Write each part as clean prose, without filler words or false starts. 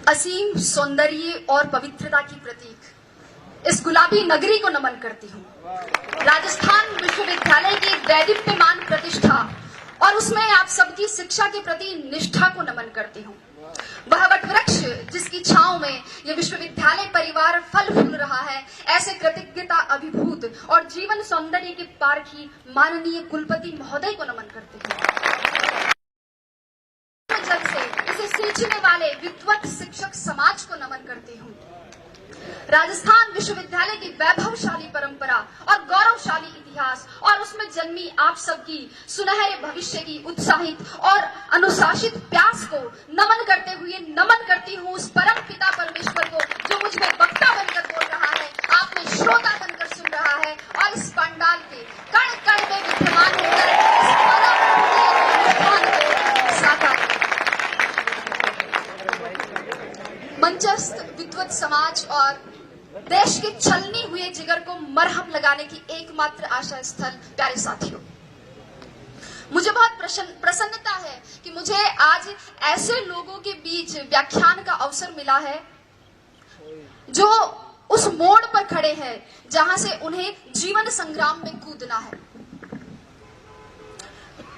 असीम सौंदर्य और पवित्रता की प्रतीक इस गुलाबी नगरी को नमन करती हूँ। राजस्थान विश्वविद्यालय की दैदीप्यमान प्रतिष्ठा और उसमें आप सबकी शिक्षा के प्रति निष्ठा को नमन करती हूँ। वह वटवृक्ष जिसकी छांव में यह विश्वविद्यालय परिवार फल फूल रहा है, ऐसे कृतज्ञता अभिभूत और जीवन सौंदर्य के पारखी माननीय कुलपति महोदय को नमन करती हूँ। जब से इसे सींचने वाले विद्वत शिक्षक समाज को नमन करती हूँ। राजस्थान विश्वविद्यालय की वैभवशाली परंपरा और गौरवशाली इतिहास और उसमें जन्मी आप सबकी सुनहरे भविष्य की उत्साहित और अनुशासित प्यास को नमन करते हुए नमन करती हूँ उस परम पिता परमेश्वर को जो मुझ में वक्ता बनकर बोल रहा है, आप में श्रोता बनकर सुन रहा है और इस पंडाल के कण कण में विद्यमान होकर इस परम अनुष्ठान को साकार मंचस्थ विद्वत समाज और देश के छलनी हुए जिगर को मरहम लगाने की एकमात्र आशा स्थल। प्यारे साथियों, मुझे बहुत प्रसन्नता है कि मुझे आज ऐसे लोगों के बीच व्याख्यान का अवसर मिला है जो उस मोड़ पर खड़े हैं जहां से उन्हें जीवन संग्राम में कूदना है।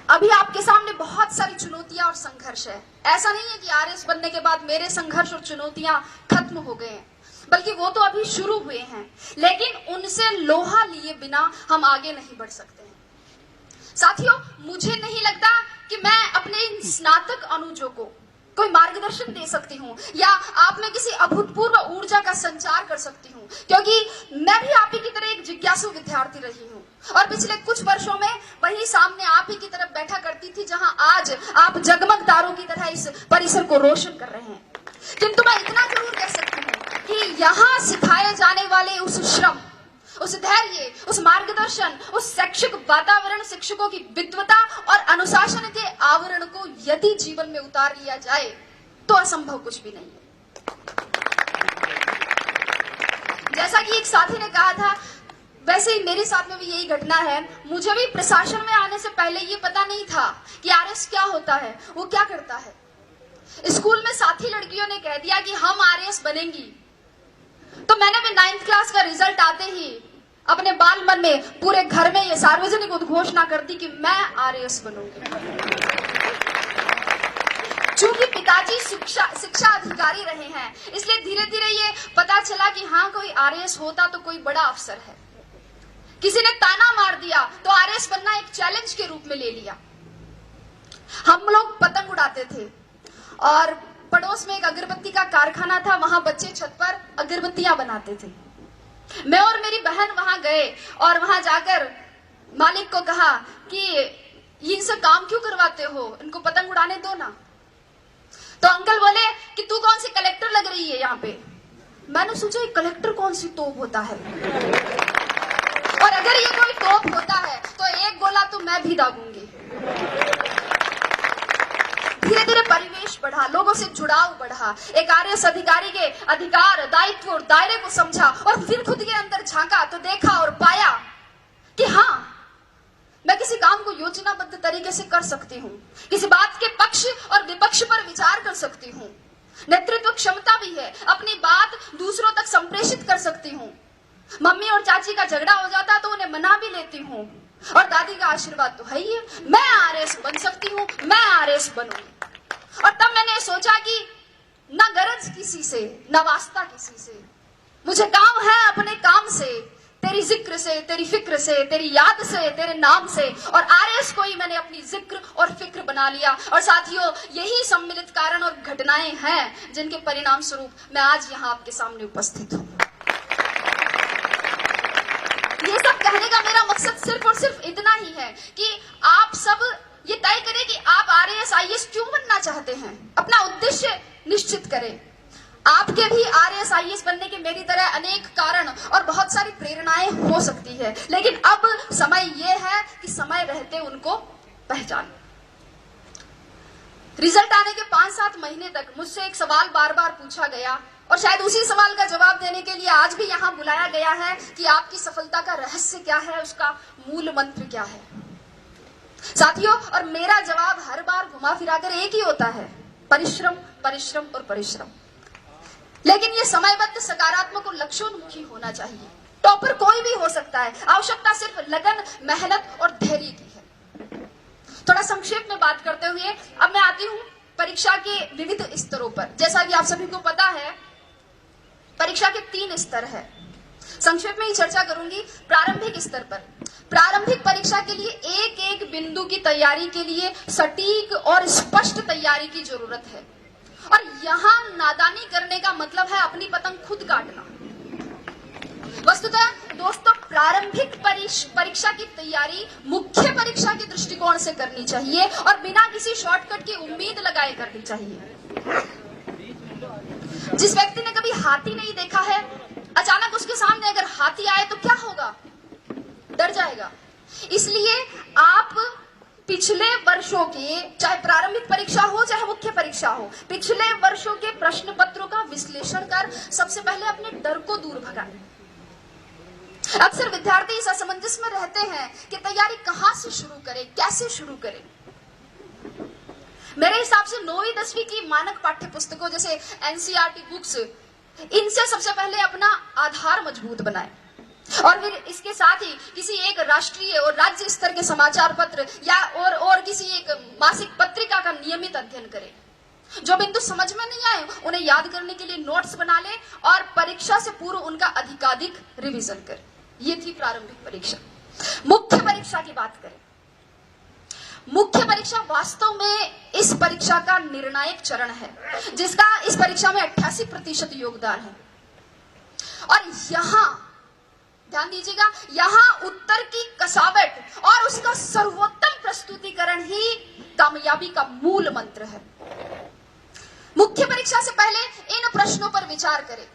अभी आपके सामने बहुत सारी चुनौतियां और संघर्ष है। ऐसा नहीं है कि आरएस बनने के बाद मेरे संघर्ष और चुनौतियां खत्म हो गए हैं, बल्कि वो तो अभी शुरू हुए हैं, लेकिन उनसे लोहा लिए बिना हम आगे नहीं बढ़ सकते हैं। साथियों, मुझे नहीं लगता कि मैं अपने इन स्नातक अनुजों को कोई मार्गदर्शन दे सकती हूँ या आप में किसी अभूतपूर्व ऊर्जा का संचार कर सकती हूँ, क्योंकि मैं भी आप ही की तरह एक जिज्ञासु विद्यार्थी रही हूँ और पिछले कुछ वर्षों में वही सामने आप ही की तरफ बैठा करती थी जहां आज आप जगमग तारों की तरह इस परिसर को रोशन कर रहे हैं। किंतु मैं इतना जरूर कह सकती हूँ कि यहाँ सिखाए जाने वाले उस श्रम, उस धैर्य, उस मार्गदर्शन, उस शैक्षिक वातावरण, शिक्षकों की विद्वता और अनुशासन के आवरण को यदि जीवन में उतार लिया जाए तो असंभव कुछ भी नहीं है। जैसा कि एक साथी ने कहा था, वैसे ही मेरे साथ में भी यही घटना है। मुझे भी प्रशासन में आने से पहले ये पता नहीं था कि आरएस क्या होता है, वो क्या करता है। स्कूल में साथी लड़कियों ने कह दिया कि हम आरएस बनेंगी, तो मैंने भी 9th क्लास का रिजल्ट आते ही अपने बाल मन में पूरे घर में ये सार्वजनिक उद्घोषणा कर दी कि मैं आरएस बनूंगी। चूंकि पिताजी शिक्षा अधिकारी रहे हैं, इसलिए धीरे धीरे ये पता चला कि हाँ, कोई आरएस होता तो कोई बड़ा अफसर है। किसी ने ताना मार दिया तो आरएस बनना एक चैलेंज के रूप में ले लिया। हम लोग पतंग उड़ाते थे और पड़ोस में एक अगरबत्ती का कारखाना था, वहां बच्चे छत पर अगरबत्तियां बनाते थे। मैं और मेरी बहन वहां गए और वहां जाकर मालिक को कहा कि इनसे काम क्यों करवाते हो, इनको पतंग उड़ाने दो ना। तो अंकल बोले कि तू कौन सी कलेक्टर लग रही है यहाँ पे। मैंने सोचा कलेक्टर कौन सी तोप होता है, और अगर ये कोई तोप होता है तो एक गोला तो मैं भी दागूंगी। धीरे धीरे परिवेश बढ़ा, लोगों से जुड़ाव बढ़ा, एक आरएस अधिकारी के अधिकार, दायित्व और दायरे को समझा और फिर खुद के अंदर झांका तो देखा और पाया कि हाँ, मैं किसी काम को योजनाबद्ध तरीके से कर सकती हूँ, किसी बात के पक्ष और विपक्ष पर विचार कर सकती हूँ, नेतृत्व क्षमता भी है, अपनी बात दूसरों तक संप्रेषित कर सकती हूँ। मम्मी और चाची का झगड़ा हो जाता तो उन्हें मना भी लेती हूँ और दादी का आशीर्वाद तो है ही है। मैं आरएस बन सकती हूँ, मैं आरएस बनूंगी। और तब मैंने सोचा कि न गरज किसी से, न वास्ता किसी से, मुझे काम है अपने काम से, तेरी जिक्र से, तेरी फिक्र से, तेरी याद से, तेरे नाम से। और आरएस को ही मैंने अपनी जिक्र और फिक्र बना लिया। और साथियों, यही सम्मिलित कारण और घटनाएं हैं जिनके परिणाम स्वरूप मैं आज यहाँ आपके सामने उपस्थित हूँ। ये सब कहने का मेरा मकसद सिर्फ और सिर्फ इतना ही है कि आप सब ये तय करें कि आप आरएस आईएएस क्यों बनना चाहते हैं, अपना उद्देश्य निश्चित करें। आपके भी आरएस आईएएस बनने के मेरी तरह अनेक कारण और बहुत सारी प्रेरणाएं हो सकती है, लेकिन अब समय ये है कि समय रहते उनको पहचान। रिजल्ट आने के 5-7 महीने तक मुझसे एक सवाल बार बार पूछा गया और शायद उसी सवाल का जवाब देने के लिए आज भी यहाँ बुलाया गया है कि आपकी सफलता का रहस्य क्या है, उसका मूल मंत्र क्या है। साथियों, और मेरा जवाब हर बार घुमा फिराकर एक ही होता है, परिश्रम, परिश्रम और परिश्रम। लेकिन ये समयबद्ध, सकारात्मक और लक्ष्योन्मुखी होना चाहिए। टॉपर कोई भी हो सकता है, आवश्यकता सिर्फ लगन, मेहनत और धैर्य की है। थोड़ा संक्षेप में बात करते हुए अब मैं आती हूं परीक्षा के विविध स्तरों पर। जैसा कि आप सभी को पता है, परीक्षा के 3 स्तर है। संक्षेप में ही चर्चा करूंगी। प्रारंभिक स्तर पर, प्रारंभिक परीक्षा के लिए एक एक बिंदु की तैयारी के लिए सटीक और स्पष्ट तैयारी की जरूरत है। और यहां नादानी करने का मतलब है अपनी पतंग खुद काटना। वस्तुतः दोस्तों, प्रारंभिक परीक्षा की तैयारी मुख्य परीक्षा के दृष्टिकोण से करनी चाहिए और बिना किसी शॉर्टकट की उम्मीद लगाए करनी चाहिए। जिस व्यक्ति ने कभी हाथी नहीं देखा है, अचानक उसके सामने अगर हाथी आए तो क्या होगा? डर जाएगा। इसलिए आप पिछले वर्षों के, चाहे प्रारंभिक परीक्षा हो चाहे मुख्य परीक्षा हो, पिछले वर्षों के प्रश्न पत्रों का विश्लेषण कर सबसे पहले अपने डर को दूर भगाएं। अक्सर विद्यार्थी इस असमंजस में रहते हैं कि तैयारी कहां से शुरू करें, कैसे शुरू करें। मेरे हिसाब से 9वीं 10वीं की मानक पाठ्य पुस्तकों जैसे एनसीईआरटी बुक्स, इनसे सबसे पहले अपना आधार मजबूत बनाएं और फिर इसके साथ ही किसी एक राष्ट्रीय और राज्य स्तर के समाचार पत्र या और किसी एक मासिक पत्रिका का नियमित अध्ययन करें। जो बिंदु समझ में नहीं आए उन्हें याद करने के लिए नोट्स बना लें और परीक्षा से पूर्व उनका अधिकाधिक रिवीजन करें। ये थी प्रारंभिक परीक्षा। मुख्य परीक्षा की बात करें। मुख्य परीक्षा वास्तव में इस परीक्षा का निर्णायक चरण है, जिसका इस परीक्षा में 88% योगदान है। और यहां ध्यान दीजिएगा, यहां उत्तर की कसावट और उसका सर्वोत्तम प्रस्तुतिकरण ही कामयाबी का मूल मंत्र है। मुख्य परीक्षा से पहले इन प्रश्नों पर विचार करें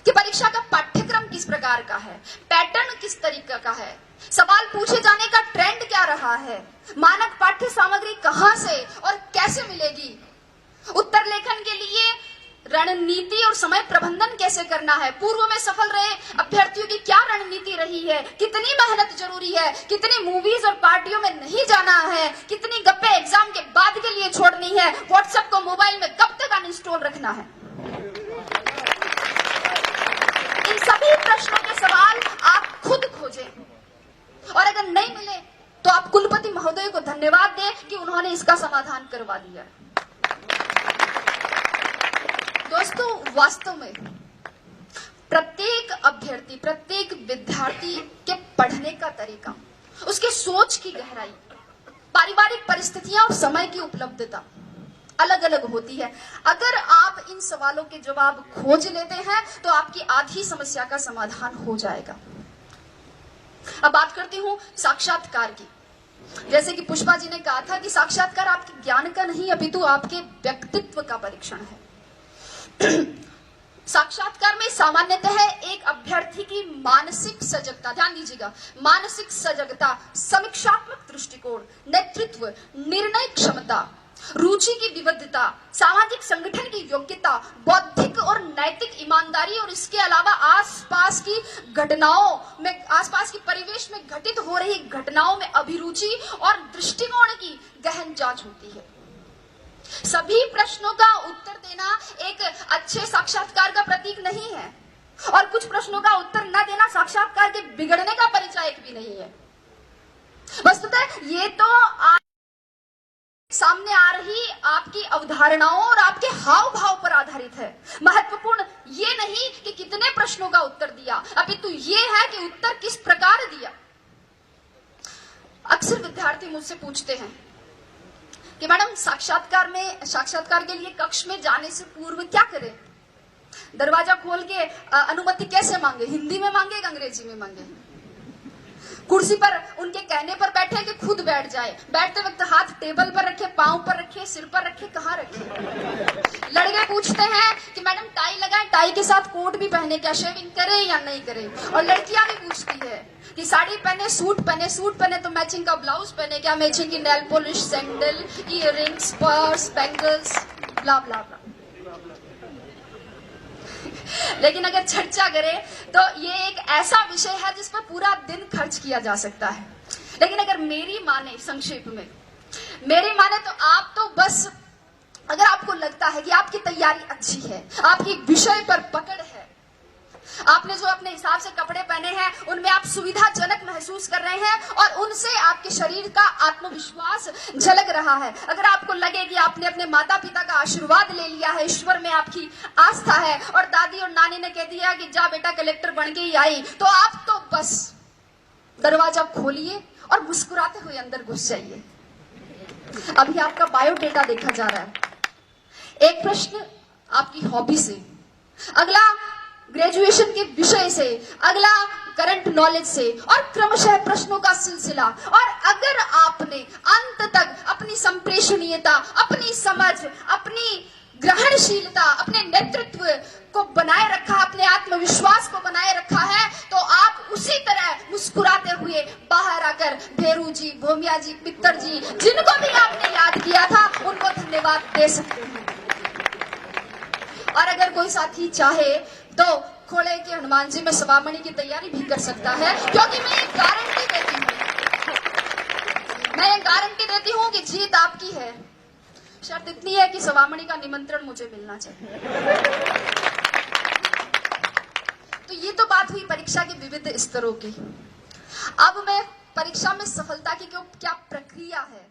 कि परीक्षा का पाठ्यक्रम किस प्रकार का है, पैटर्न किस तरीके का है, सवाल पूछे जाने का ट्रेंड क्या रहा है, मानक पाठ्य सामग्री कहां से और कैसे मिलेगी, उत्तर लेखन के लिए रणनीति और समय प्रबंधन कैसे करना है, पूर्व में सफल रहे अभ्यर्थियों की क्या रणनीति रही है, कितनी मेहनत जरूरी है, कितनी मूवीज और पार्टियों में नहीं जाना है, कितनी गप्पे एग्जाम के बाद के लिए छोड़नी है, व्हाट्सएप को मोबाइल में कब तक अनइंस्टॉल रखना है। इन सभी प्रश्नों के सवाल आप खुद खोजें और अगर नहीं मिले तो आप कुलपति महोदय को धन्यवाद दें कि उन्होंने इसका समाधान करवा दिया। दोस्तों, वास्तव में प्रत्येक अभ्यर्थी, प्रत्येक विद्यार्थी के पढ़ने का तरीका, उसके सोच की गहराई, पारिवारिक परिस्थितियां और समय की उपलब्धता अलग अलग होती है। अगर आप इन सवालों के जवाब खोज लेते हैं तो आपकी आधी समस्या का समाधान हो जाएगा। अब बात करती हूं साक्षात्कार की। जैसे कि पुष्पा जी ने कहा था कि साक्षात्कार आपके ज्ञान का नहीं अपितु आपके व्यक्तित्व का परीक्षण है। साक्षात्कार में सामान्यतः एक अभ्यर्थी की मानसिक सजगता, ध्यान दीजिएगा, मानसिक सजगता, समीक्षात्मक दृष्टिकोण, नेतृत्व, निर्णय क्षमता, रुचि की विविधता, सामाजिक संगठन की योग्यता, बौद्धिक और नैतिक ईमानदारी और इसके अलावा आसपास की घटनाओं में, आसपास की परिवेश में घटित हो रही घटनाओं में अभिरुचि और दृष्टिकोण की गहन जांच होती है। सभी प्रश्नों का उत्तर देना एक अच्छे साक्षात्कार का प्रतीक नहीं है और कुछ प्रश्नों का उत्तर न देना साक्षात्कार के बिगड़ने का परिचायक भी नहीं है। वस्तुतः ये तो सामने आ रही आपकी अवधारणाओं और आपके हाव भाव पर आधारित है। महत्वपूर्ण ये नहीं कि कितने प्रश्नों का उत्तर दिया, अपितु ये है कि उत्तर किस प्रकार दिया। अक्सर विद्यार्थी मुझसे पूछते हैं कि मैडम साक्षात्कार के लिए कक्ष में जाने से पूर्व क्या करें, दरवाजा खोल के अनुमति कैसे मांगे, हिंदी में मांगे या अंग्रेजी में मांगे, कुर्सी पर उनके कहने पर बैठे कि खुद बैठ जाए, बैठते वक्त हाथ टेबल पर रखे, पांव पर रखे, सिर पर रखे, कहाँ रखे। लड़के पूछते हैं कि मैडम टाई लगाए, टाई के साथ कोट भी पहने, क्या शेविंग करे या नहीं करे। और लड़कियां भी पूछती है कि साड़ी पहने, सूट पहने, सूट पहने तो मैचिंग का ब्लाउज पहने, क्या मैचिंग की nail polish, sandal, earrings, purse, bangles, blah blah blah. लेकिन अगर चर्चा करें तो ये एक ऐसा विषय है जिस पर पूरा दिन खर्च किया जा सकता है। लेकिन अगर मेरी माने, संक्षेप में मेरी माने, तो आप तो बस अगर आपको लगता है कि आपकी तैयारी अच्छी है, आपकी विषय पर पकड़ है, आपने जो अपने हिसाब से कपड़े पहने हैं उनमें आप सुविधाजनक महसूस कर रहे हैं और उनसे आपके शरीर का आत्मविश्वास झलक रहा है, अगर आपको लगे कि आपने अपने माता पिता का आशीर्वाद ले लिया है, ईश्वर में आपकी आस्था है और दादी और नानी ने कह दिया कि जा बेटा कलेक्टर बन के ही आई, तो आप तो बस दरवाजा खोलिए और मुस्कुराते हुए अंदर घुस जाइए। अभी आपका बायोडेटा देखा जा रहा है। एक प्रश्न आपकी हॉबी से, अगला ग्रेजुएशन के विषय से, अगला करंट नॉलेज से और क्रमशः प्रश्नों का सिलसिला। और अगर आपने अंत तक अपनी संप्रेषणीयता, अपनी समझ, अपनी ग्रहणशीलता, अपने नेतृत्व को बनाए रखा, अपने आत्मविश्वास को बनाए रखा है, तो आप उसी तरह मुस्कुराते हुए बाहर आकर भेरू जी, भोमिया जी, पित्तर जी, जिनको भी आपने याद किया था, उनको धन्यवाद दे सकते हैं। और अगर कोई साथी चाहे तो खोड़े के हनुमान जी में सवामणि की तैयारी भी कर सकता है, क्योंकि मैं एक गारंटी देती हूँ कि जीत आपकी है। शर्त इतनी है कि सवामणि का निमंत्रण मुझे मिलना चाहिए। तो ये तो बात हुई परीक्षा के विविध स्तरों की। अब मैं परीक्षा में सफलता की क्या प्रक्रिया है